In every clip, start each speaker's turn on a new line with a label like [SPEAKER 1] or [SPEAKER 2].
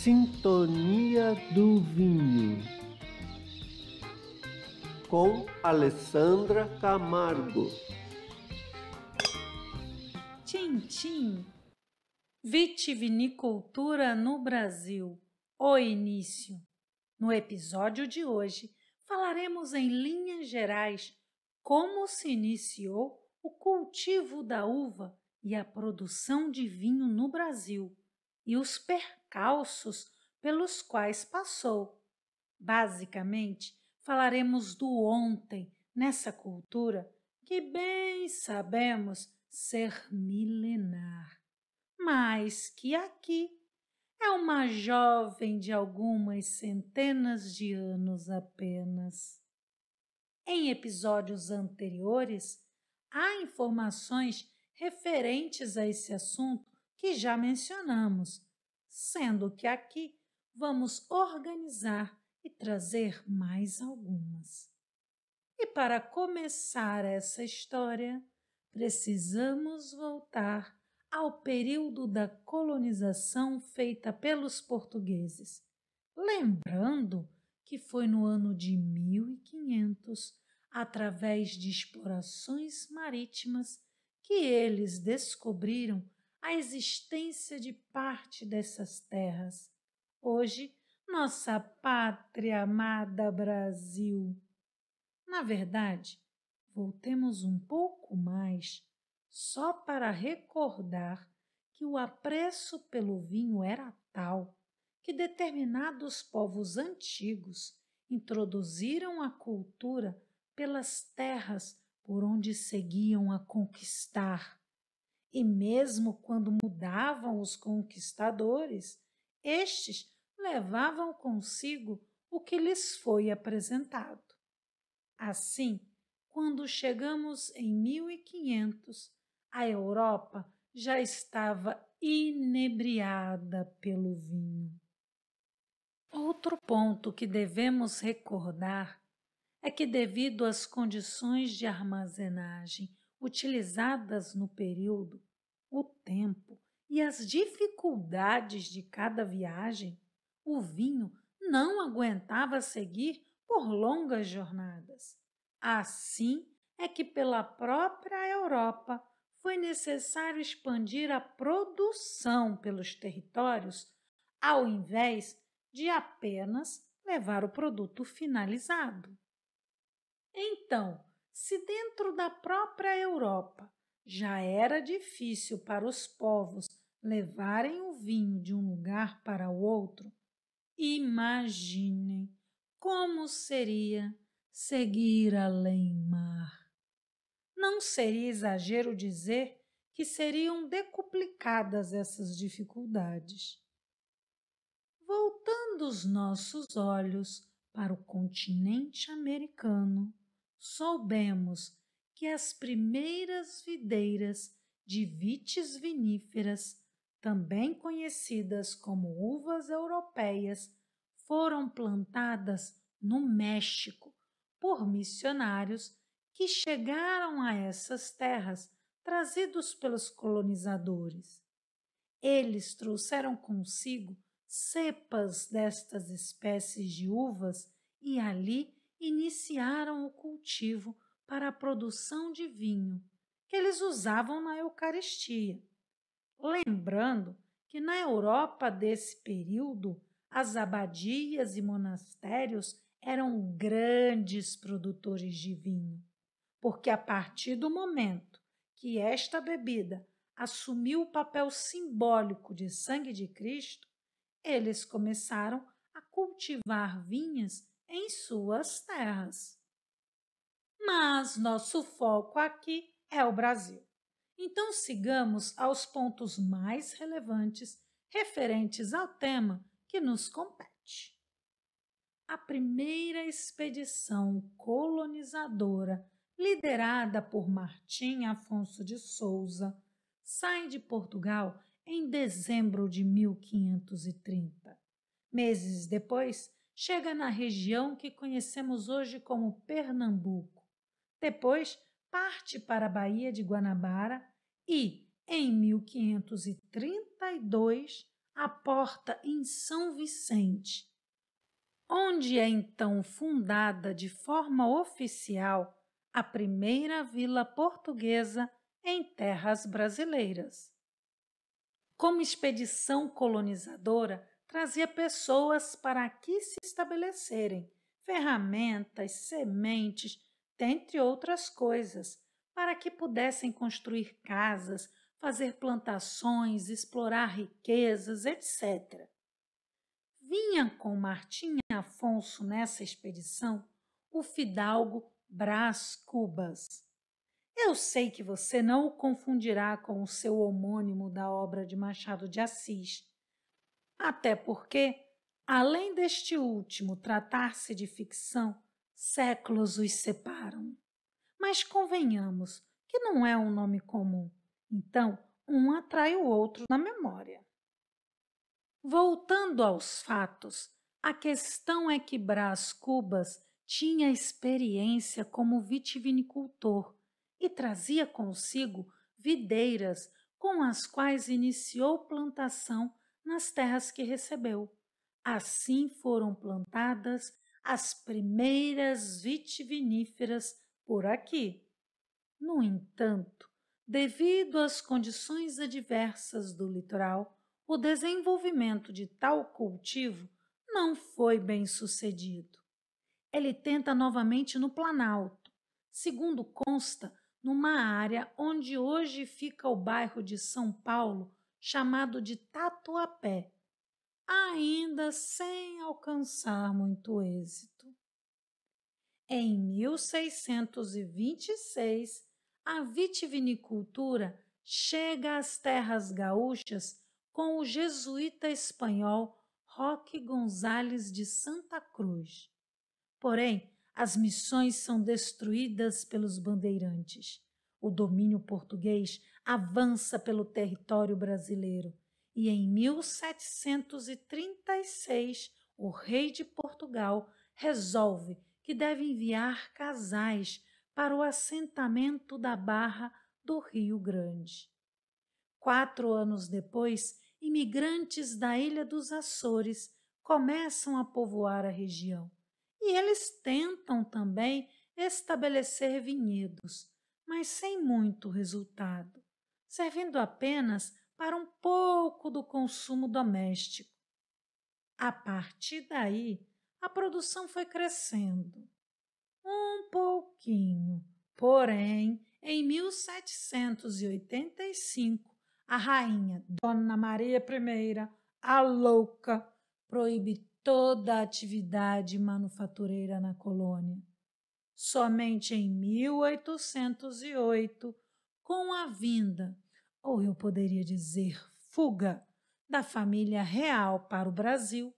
[SPEAKER 1] Sintonia do Vinho, com Alessandra Camargo.
[SPEAKER 2] Tintim. Vitivinicultura no Brasil. O início. No episódio de hoje, falaremos em linhas gerais como se iniciou o cultivo da uva e a produção de vinho no Brasil e os percalços pelos quais passou. Basicamente, falaremos do ontem nessa cultura que bem sabemos ser milenar, mas que aqui é uma jovem de algumas centenas de anos apenas. Em episódios anteriores, há informações referentes a esse assunto que já mencionamos, sendo que aqui vamos organizar e trazer mais algumas. E para começar essa história, precisamos voltar ao período da colonização feita pelos portugueses, lembrando que foi no ano de 1500, através de explorações marítimas, que eles descobriram a existência de parte dessas terras. Hoje, nossa pátria amada Brasil. Na verdade, voltemos um pouco mais só para recordar que o apreço pelo vinho era tal que determinados povos antigos introduziram a cultura pelas terras por onde seguiam a conquistar. E mesmo quando mudavam os conquistadores, estes levavam consigo o que lhes foi apresentado. Assim, quando chegamos em 1500, a Europa já estava inebriada pelo vinho. Outro ponto que devemos recordar é que, devido às condições de armazenagem utilizadas no período, o tempo e as dificuldades de cada viagem, o vinho não aguentava seguir por longas jornadas. Assim é que, pela própria Europa, foi necessário expandir a produção pelos territórios, ao invés de apenas levar o produto finalizado. Então, se dentro da própria Europa já era difícil para os povos levarem o vinho de um lugar para o outro, imaginem como seria seguir além-mar. Não seria exagero dizer que seriam decuplicadas essas dificuldades. Voltando os nossos olhos para o continente americano, soubemos que as primeiras videiras de vites viníferas, também conhecidas como uvas europeias, foram plantadas no México por missionários que chegaram a essas terras trazidos pelos colonizadores. Eles trouxeram consigo cepas destas espécies de uvas e ali iniciaram o cultivo para a produção de vinho, que eles usavam na Eucaristia. Lembrando que na Europa desse período, as abadias e monastérios eram grandes produtores de vinho, porque a partir do momento que esta bebida assumiu o papel simbólico de sangue de Cristo, eles começaram a cultivar vinhas em suas terras. Mas nosso foco aqui é o Brasil. Então sigamos aos pontos mais relevantes referentes ao tema que nos compete. A primeira expedição colonizadora, liderada por Martim Afonso de Souza, sai de Portugal em dezembro de 1530. Meses depois, chega na região que conhecemos hoje como Pernambuco. Depois, parte para a Baía de Guanabara e, em 1532, aporta em São Vicente, onde é então fundada de forma oficial a primeira vila portuguesa em terras brasileiras. Como expedição colonizadora, trazia pessoas para aqui se estabelecerem, ferramentas, sementes, dentre outras coisas, para que pudessem construir casas, fazer plantações, explorar riquezas, etc. Vinha com Martim Afonso nessa expedição o fidalgo Brás Cubas. Eu sei que você não o confundirá com o seu homônimo da obra de Machado de Assis, até porque, além deste último tratar-se de ficção, séculos os separam. Mas convenhamos que não é um nome comum, então um atrai o outro na memória. Voltando aos fatos, a questão é que Brás Cubas tinha experiência como vitivinicultor e trazia consigo videiras com as quais iniciou plantação nas terras que recebeu. Assim foram plantadas as primeiras vitiviníferas por aqui. No entanto, devido às condições adversas do litoral, o desenvolvimento de tal cultivo não foi bem sucedido. Ele tenta novamente no Planalto, segundo consta, numa área onde hoje fica o bairro de São Paulo, chamado de Tatuapé, ainda sem alcançar muito êxito. Em 1626, a vitivinicultura chega às terras gaúchas com o jesuíta espanhol Roque Gonzales de Santa Cruz. Porém, as missões são destruídas pelos bandeirantes. O domínio português avança pelo território brasileiro e em 1736 o rei de Portugal resolve que deve enviar casais para o assentamento da Barra do Rio Grande. 4 anos depois, imigrantes da Ilha dos Açores começam a povoar a região e eles tentam também estabelecer vinhedos, mas sem muito resultado, servindo apenas para um pouco do consumo doméstico. A partir daí, a produção foi crescendo, um pouquinho, porém, em 1785, a rainha Dona Maria I, a louca, proíbe toda a atividade manufatureira na colônia. Somente em 1808, com a vinda, ou eu poderia dizer fuga, da família real para o Brasil,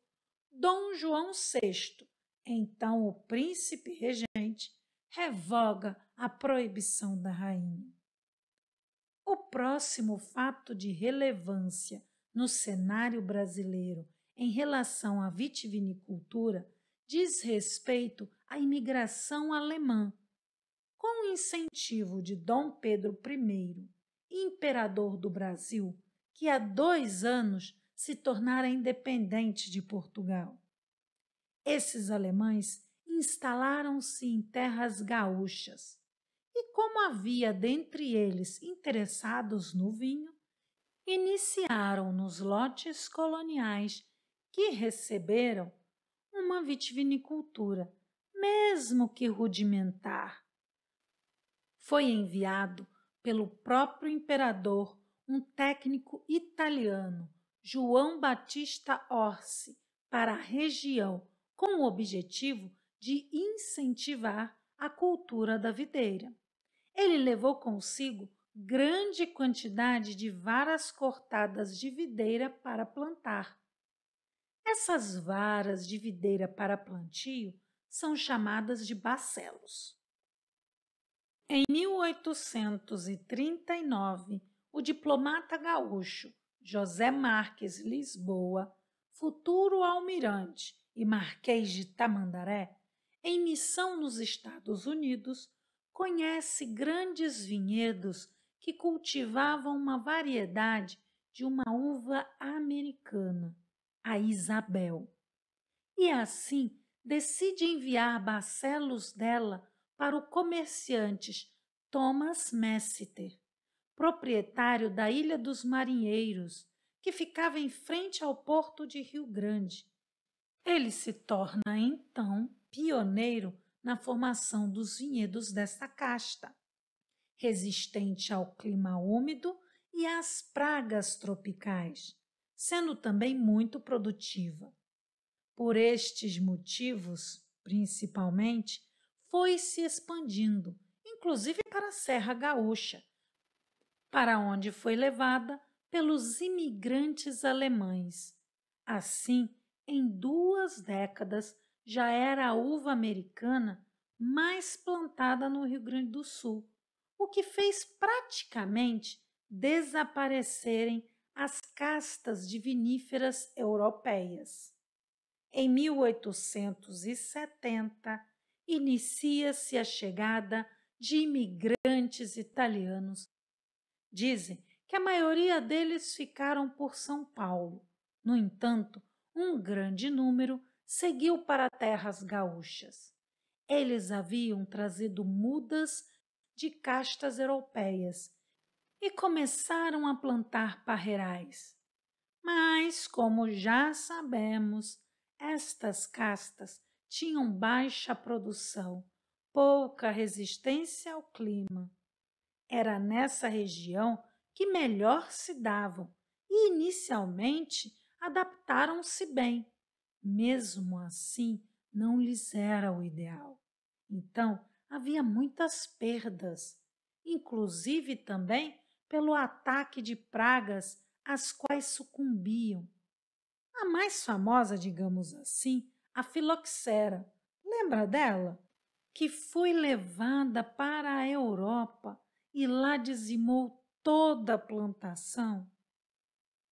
[SPEAKER 2] Dom João VI, então o príncipe regente, revoga a proibição da rainha. O próximo fato de relevância no cenário brasileiro em relação à vitivinicultura diz respeito à imigração alemã. Com o incentivo de Dom Pedro I, imperador do Brasil, que há 2 anos se tornara independente de Portugal. Esses alemães instalaram-se em terras gaúchas e, como havia dentre eles interessados no vinho, iniciaram nos lotes coloniais que receberam uma vitivinicultura, mesmo que rudimentar. Foi enviado pelo próprio imperador um técnico italiano, João Battista Orsi, para a região, com o objetivo de incentivar a cultura da videira. Ele levou consigo grande quantidade de varas cortadas de videira para plantar. Essas varas de videira para plantio são chamadas de bacelos. Em 1839, o diplomata gaúcho José Marques Lisboa, futuro almirante e marquês de Tamandaré, em missão nos Estados Unidos, conhece grandes vinhedos que cultivavam uma variedade de uma uva americana, a Isabel. E assim decide enviar bacelos dela para o comerciante Thomas Messiter, proprietário da Ilha dos Marinheiros, que ficava em frente ao porto de Rio Grande. Ele se torna, então, pioneiro na formação dos vinhedos desta casta, resistente ao clima úmido e às pragas tropicais, sendo também muito produtiva. Por estes motivos, principalmente, foi se expandindo, inclusive para a Serra Gaúcha, para onde foi levada pelos imigrantes alemães. Assim, em 2 décadas, já era a uva americana mais plantada no Rio Grande do Sul, o que fez praticamente desaparecerem as castas de viníferas europeias. Em 1870, inicia-se a chegada de imigrantes italianos. Dizem que a maioria deles ficaram por São Paulo. No entanto, um grande número seguiu para terras gaúchas. Eles haviam trazido mudas de castas europeias e começaram a plantar parreirais. Mas, como já sabemos, estas castas tinham baixa produção, pouca resistência ao clima. Era nessa região que melhor se davam e, inicialmente, adaptaram-se bem. Mesmo assim, não lhes era o ideal. Então, havia muitas perdas, inclusive também pelo ataque de pragas às quais sucumbiam. A mais famosa, digamos assim, a filoxera. Lembra dela? Que foi levada para a Europa e lá dizimou toda a plantação.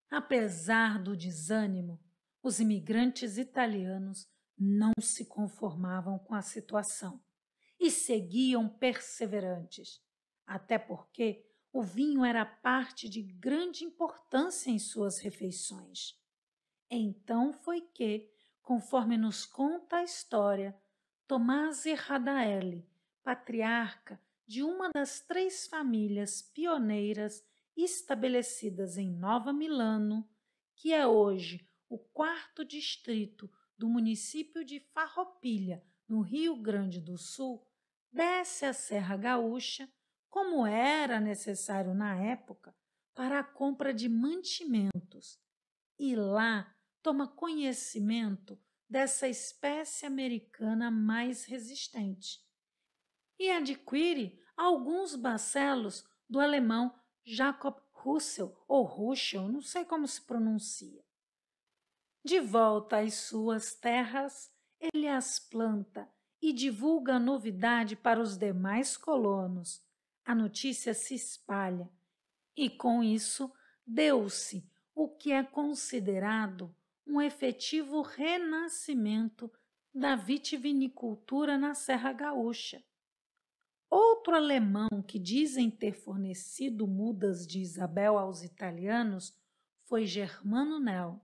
[SPEAKER 2] Apesar do desânimo, os imigrantes italianos não se conformavam com a situação e seguiam perseverantes, até porque o vinho era parte de grande importância em suas refeições. Então foi que, conforme nos conta a história, Tomasi Radaelli, patriarca de uma das 3 famílias pioneiras estabelecidas em Nova Milano, que é hoje o 4º distrito do município de Farroupilha, no Rio Grande do Sul, desce a Serra Gaúcha, como era necessário na época, para a compra de mantimentos, e lá toma conhecimento dessa espécie americana mais resistente e adquire alguns bacelos do alemão Jacob Russell, ou Ruschel, não sei como se pronuncia. De volta às suas terras, ele as planta e divulga a novidade para os demais colonos. A notícia se espalha e, com isso, deu-se o que é considerado um efetivo renascimento da vitivinicultura na Serra Gaúcha. Outro alemão que dizem ter fornecido mudas de Isabel aos italianos foi Germano Nel.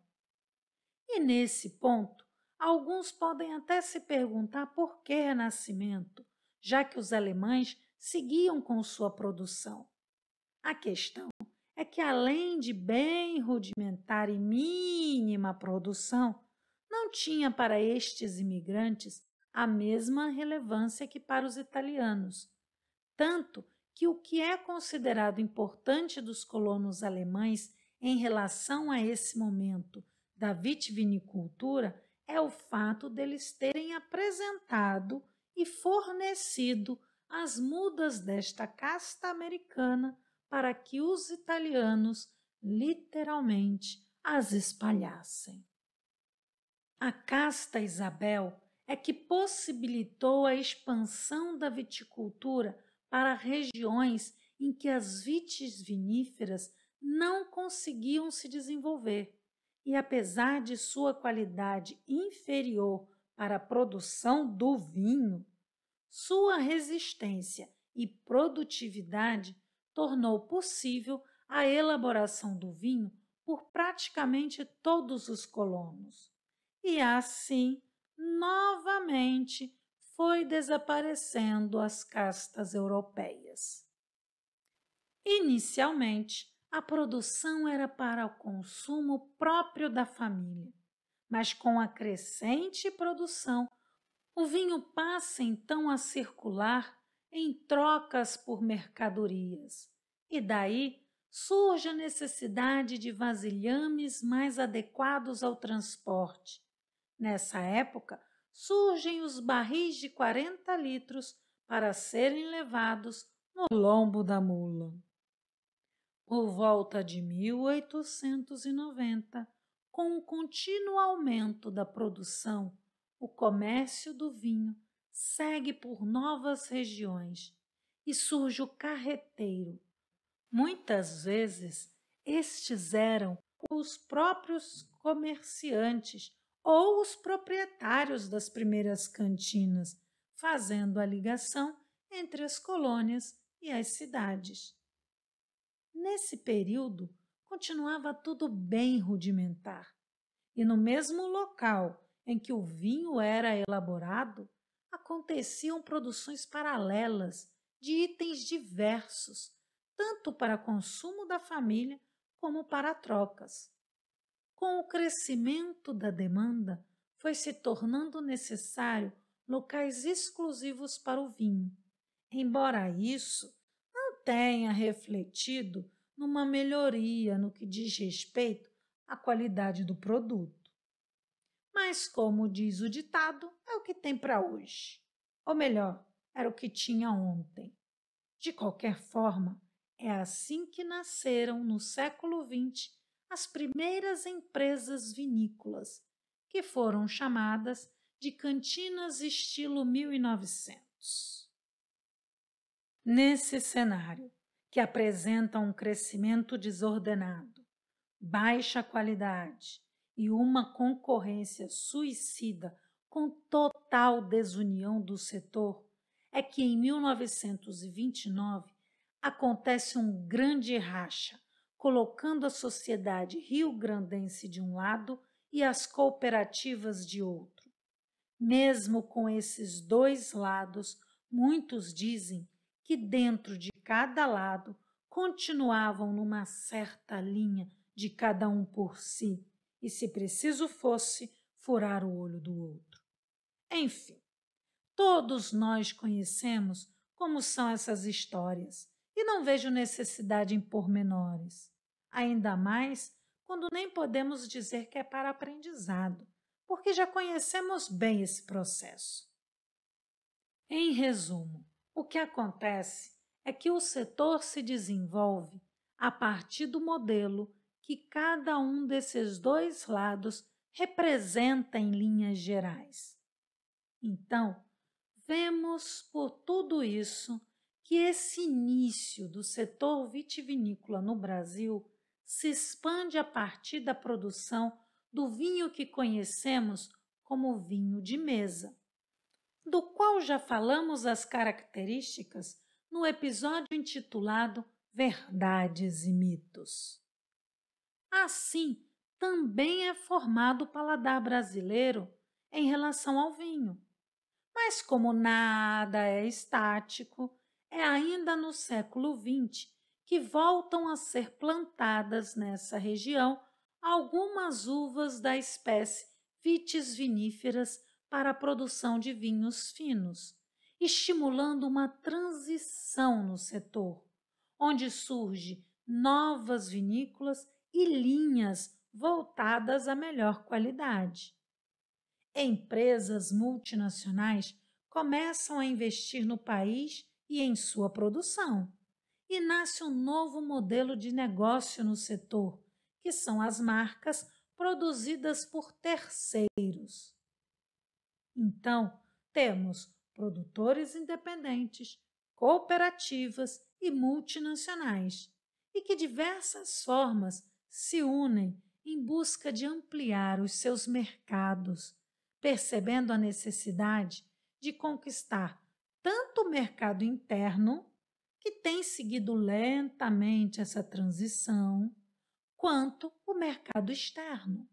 [SPEAKER 2] E nesse ponto, alguns podem até se perguntar por que renascimento, já que os alemães seguiam com sua produção. A questão é que, além de bem rudimentar e mínima produção, não tinha para estes imigrantes a mesma relevância que para os italianos. Tanto que o que é considerado importante dos colonos alemães em relação a esse momento da vitivinicultura é o fato deles terem apresentado e fornecido as mudas desta casta americana para que os italianos, literalmente, as espalhassem. A casta Isabel é que possibilitou a expansão da viticultura para regiões em que as vites viníferas não conseguiam se desenvolver e, apesar de sua qualidade inferior para a produção do vinho, sua resistência e produtividade tornou possível a elaboração do vinho por praticamente todos os colonos. E assim, novamente, foi desaparecendo as castas europeias. Inicialmente, a produção era para o consumo próprio da família, mas com a crescente produção, o vinho passa então a circular em trocas por mercadorias, e daí surge a necessidade de vasilhames mais adequados ao transporte. Nessa época, surgem os barris de 40 litros para serem levados no lombo da mula. Por volta de 1890, com o contínuo aumento da produção, o comércio do vinho segue por novas regiões e surge o carreteiro. Muitas vezes, estes eram os próprios comerciantes ou os proprietários das primeiras cantinas, fazendo a ligação entre as colônias e as cidades. Nesse período, continuava tudo bem rudimentar, e no mesmo local em que o vinho era elaborado, aconteciam produções paralelas de itens diversos, tanto para consumo da família como para trocas. Com o crescimento da demanda, foi se tornando necessário locais exclusivos para o vinho, embora isso não tenha refletido numa melhoria no que diz respeito à qualidade do produto. Mas, como diz o ditado, é o que tem para hoje. Ou melhor, era o que tinha ontem. De qualquer forma, é assim que nasceram no século XX as primeiras empresas vinícolas, que foram chamadas de cantinas estilo 1900. Nesse cenário, que apresenta um crescimento desordenado, baixa qualidade e uma concorrência suicida com total desunião do setor, é que em 1929 acontece um grande racha, colocando a sociedade rio-grandense de um lado e as cooperativas de outro. Mesmo com esses dois lados, muitos dizem que dentro de cada lado continuavam numa certa linha de cada um por si, e se preciso fosse, furar o olho do outro. Enfim, todos nós conhecemos como são essas histórias, e não vejo necessidade em pormenores, ainda mais quando nem podemos dizer que é para aprendizado, porque já conhecemos bem esse processo. Em resumo, o que acontece é que o setor se desenvolve a partir do modelo que cada um desses dois lados representa em linhas gerais. Então, vemos por tudo isso que esse início do setor vitivinícola no Brasil se expande a partir da produção do vinho que conhecemos como vinho de mesa, do qual já falamos as características no episódio intitulado Verdades e Mitos. Assim, também é formado o paladar brasileiro em relação ao vinho. Mas como nada é estático, é ainda no século XX que voltam a ser plantadas nessa região algumas uvas da espécie Vitis viníferas para a produção de vinhos finos, estimulando uma transição no setor, onde surgem novas vinícolas e linhas voltadas à melhor qualidade. Empresas multinacionais começam a investir no país e em sua produção, e nasce um novo modelo de negócio no setor, que são as marcas produzidas por terceiros. Então, temos produtores independentes, cooperativas e multinacionais, e que de diversas formas se unem em busca de ampliar os seus mercados, percebendo a necessidade de conquistar tanto o mercado interno, que tem seguido lentamente essa transição, quanto o mercado externo.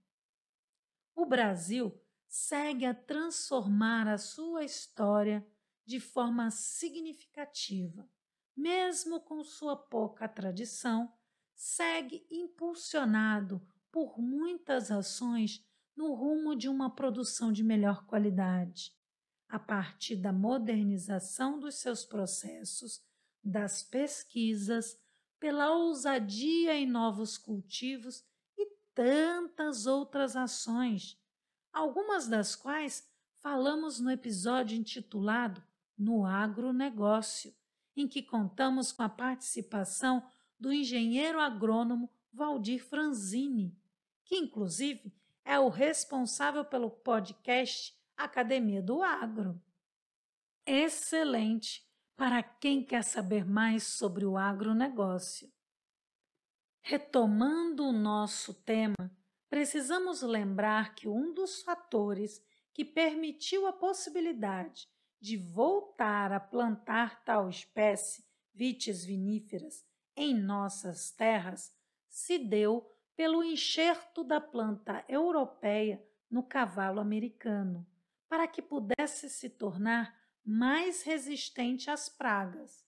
[SPEAKER 2] O Brasil segue a transformar a sua história de forma significativa, mesmo com sua pouca tradição, segue impulsionado por muitas ações no rumo de uma produção de melhor qualidade, a partir da modernização dos seus processos, das pesquisas, pela ousadia em novos cultivos e tantas outras ações, algumas das quais falamos no episódio intitulado No Agronegócio, em que contamos com a participação do engenheiro agrônomo Valdir Franzini, que inclusive é o responsável pelo podcast Academia do Agro. Excelente para quem quer saber mais sobre o agronegócio. Retomando o nosso tema, precisamos lembrar que um dos fatores que permitiu a possibilidade de voltar a plantar tal espécie, Vitis viníferas, em nossas terras, se deu pelo enxerto da planta europeia no cavalo americano, para que pudesse se tornar mais resistente às pragas,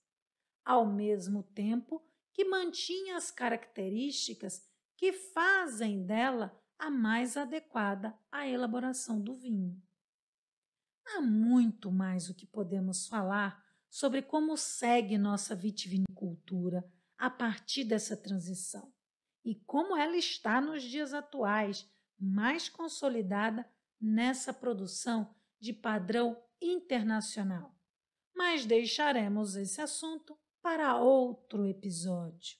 [SPEAKER 2] ao mesmo tempo que mantinha as características que fazem dela a mais adequada à elaboração do vinho. Há muito mais o que podemos falar sobre como segue nossa vitivinicultura a partir dessa transição e como ela está nos dias atuais, mais consolidada nessa produção de padrão internacional. Mas deixaremos esse assunto para outro episódio.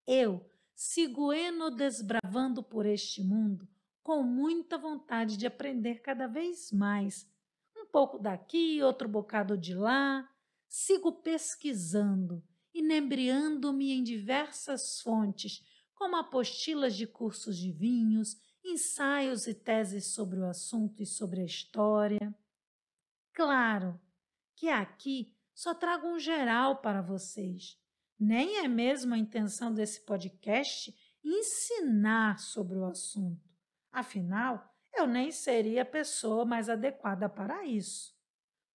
[SPEAKER 2] Eu sigo desbravando por este mundo com muita vontade de aprender cada vez mais. Um pouco daqui, outro bocado de lá. Sigo pesquisando, inebriando-me em diversas fontes, como apostilas de cursos de vinhos, ensaios e teses sobre o assunto e sobre a história. Claro que aqui só trago um geral para vocês. Nem é mesmo a intenção desse podcast ensinar sobre o assunto. Afinal, eu nem seria a pessoa mais adequada para isso.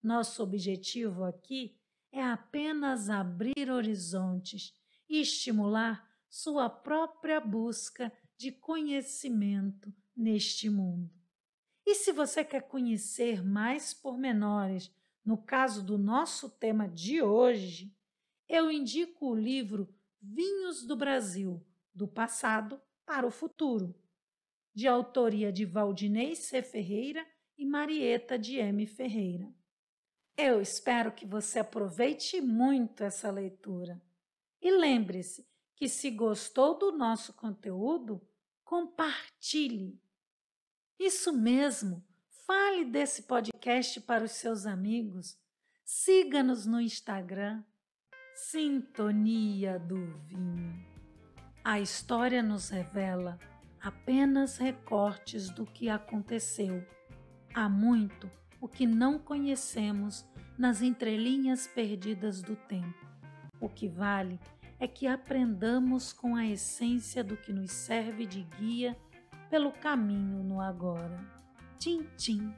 [SPEAKER 2] Nosso objetivo aqui é apenas abrir horizontes e estimular sua própria busca de conhecimento neste mundo. E se você quer conhecer mais pormenores, no caso do nosso tema de hoje, eu indico o livro Vinhos do Brasil, do Passado para o Futuro, de autoria de Valdinei C. Ferreira e Marieta de M. Ferreira. Eu espero que você aproveite muito essa leitura. E lembre-se que se gostou do nosso conteúdo, compartilhe. Isso mesmo, fale desse podcast para os seus amigos. Siga-nos no Instagram. Sintonia do Vinho. A história nos revela apenas recortes do que aconteceu. Há muito o que não conhecemos nas entrelinhas perdidas do tempo. O que vale é que aprendamos com a essência do que nos serve de guia pelo caminho no agora. Tchim, tchim.